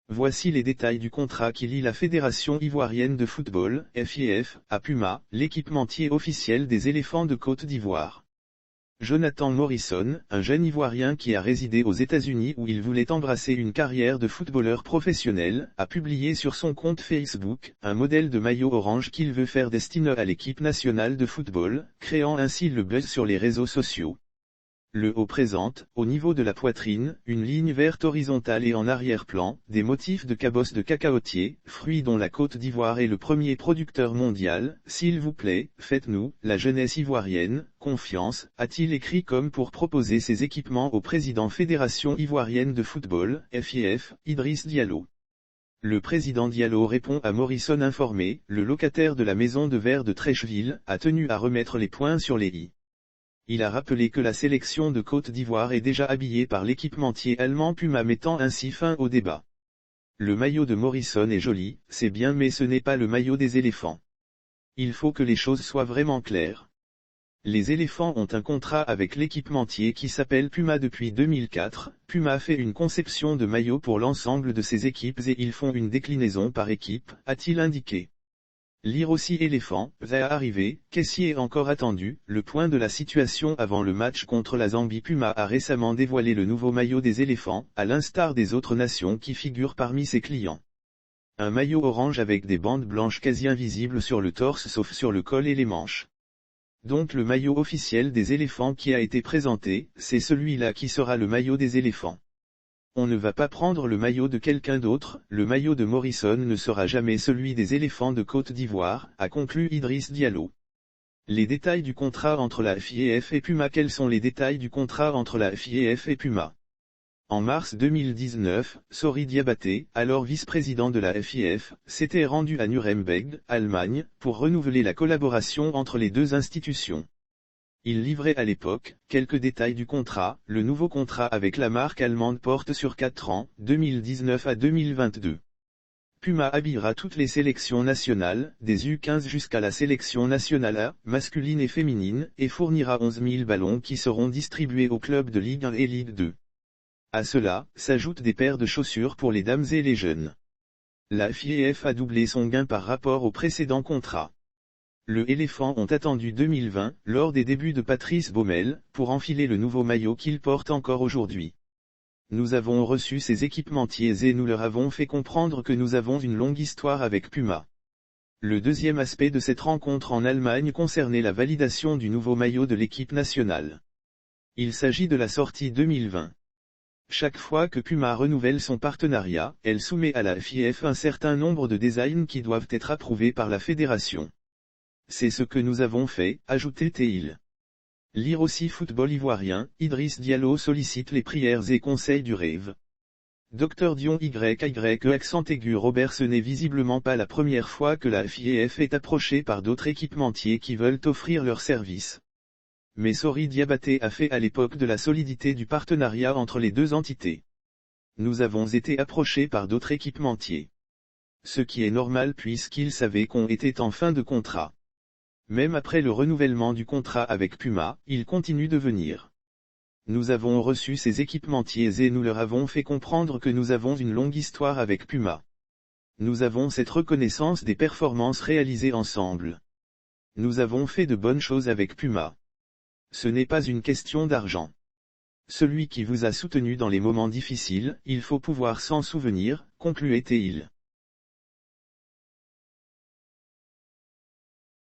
Voici les détails du contrat qui lie la Fédération ivoirienne de football, FIF, à Puma, l'équipementier officiel des éléphants de Côte d'Ivoire. Jonathan Morrison, un jeune Ivoirien qui a résidé aux États-Unis où il voulait embrasser une carrière de footballeur professionnel, a publié sur son compte Facebook un modèle de maillot orange qu'il veut faire destiné à l'équipe nationale de football, créant ainsi le buzz sur les réseaux sociaux. Le haut présente, au niveau de la poitrine, une ligne verte horizontale et en arrière-plan, des motifs de cabosse de cacaotier, fruit dont la Côte d'Ivoire est le premier producteur mondial. S'il vous plaît, faites-nous, la jeunesse ivoirienne, confiance, a-t-il écrit comme pour proposer ses équipements au président Fédération ivoirienne de football, FIF, Idriss Diallo. Le président Diallo répond à Morrison informé, le locataire de la maison de verre de Trècheville, a tenu à remettre les points sur les i. Il a rappelé que la sélection de Côte d'Ivoire est déjà habillée par l'équipementier allemand Puma, mettant ainsi fin au débat. Le maillot de Morrison est joli, c'est bien, mais ce n'est pas le maillot des éléphants. Il faut que les choses soient vraiment claires. Les éléphants ont un contrat avec l'équipementier qui s'appelle Puma depuis 2004. Puma fait une conception de maillot pour l'ensemble de ses équipes et ils font une déclinaison par équipe, a-t-il indiqué. Lire aussi éléphant, va arriver, qu'est-ce qui est encore attendu, le point de la situation avant le match contre la Zambie. Puma a récemment dévoilé le nouveau maillot des éléphants, à l'instar des autres nations qui figurent parmi ses clients. Un maillot orange avec des bandes blanches quasi invisibles sur le torse sauf sur le col et les manches. Donc le maillot officiel des éléphants qui a été présenté, c'est celui-là qui sera le maillot des éléphants. On ne va pas prendre le maillot de quelqu'un d'autre, le maillot de Morrison ne sera jamais celui des éléphants de Côte d'Ivoire, a conclu Idriss Diallo. Les détails du contrat entre la FIF et Puma. Quels sont les détails du contrat entre la FIF et Puma? En mars 2019, Sori Diabaté, alors vice-président de la FIF, s'était rendu à Nuremberg, Allemagne, pour renouveler la collaboration entre les deux institutions. Il livrait à l'époque quelques détails du contrat. Le nouveau contrat avec la marque allemande porte sur 4 ans, 2019 à 2022. Puma habillera toutes les sélections nationales, des U15 jusqu'à la sélection nationale A, masculine et féminine, et fournira 11 000 ballons qui seront distribués aux clubs de Ligue 1 et Ligue 2. À cela, s'ajoutent des paires de chaussures pour les dames et les jeunes. La FIF a doublé son gain par rapport au précédent contrat. Le éléphant ont attendu 2020, lors des débuts de Patrice Baumel, pour enfiler le nouveau maillot qu'il porte encore aujourd'hui. Nous avons reçu ces équipementiers et nous leur avons fait comprendre que nous avons une longue histoire avec Puma. Le deuxième aspect de cette rencontre en Allemagne concernait la validation du nouveau maillot de l'équipe nationale. Il s'agit de la sortie 2020. Chaque fois que Puma renouvelle son partenariat, elle soumet à la FIF un certain nombre de designs qui doivent être approuvés par la fédération. C'est ce que nous avons fait, ajoutait-il. Lire aussi football ivoirien, Idriss Diallo sollicite les prières et conseils du rêve. Dr Dion YYE accent aigu Robert. Ce n'est visiblement pas la première fois que la FIF est approchée par d'autres équipementiers qui veulent offrir leurs services. Mais Sori Diabaté a fait à l'époque de la solidité du partenariat entre les deux entités. Nous avons été approchés par d'autres équipementiers. Ce qui est normal puisqu'ils savaient qu'on était en fin de contrat. Même après le renouvellement du contrat avec Puma, ils continuent de venir. Nous avons reçu ces équipementiers et nous leur avons fait comprendre que nous avons une longue histoire avec Puma. Nous avons cette reconnaissance des performances réalisées ensemble. Nous avons fait de bonnes choses avec Puma. Ce n'est pas une question d'argent. Celui qui vous a soutenu dans les moments difficiles, il faut pouvoir s'en souvenir, concluait-il.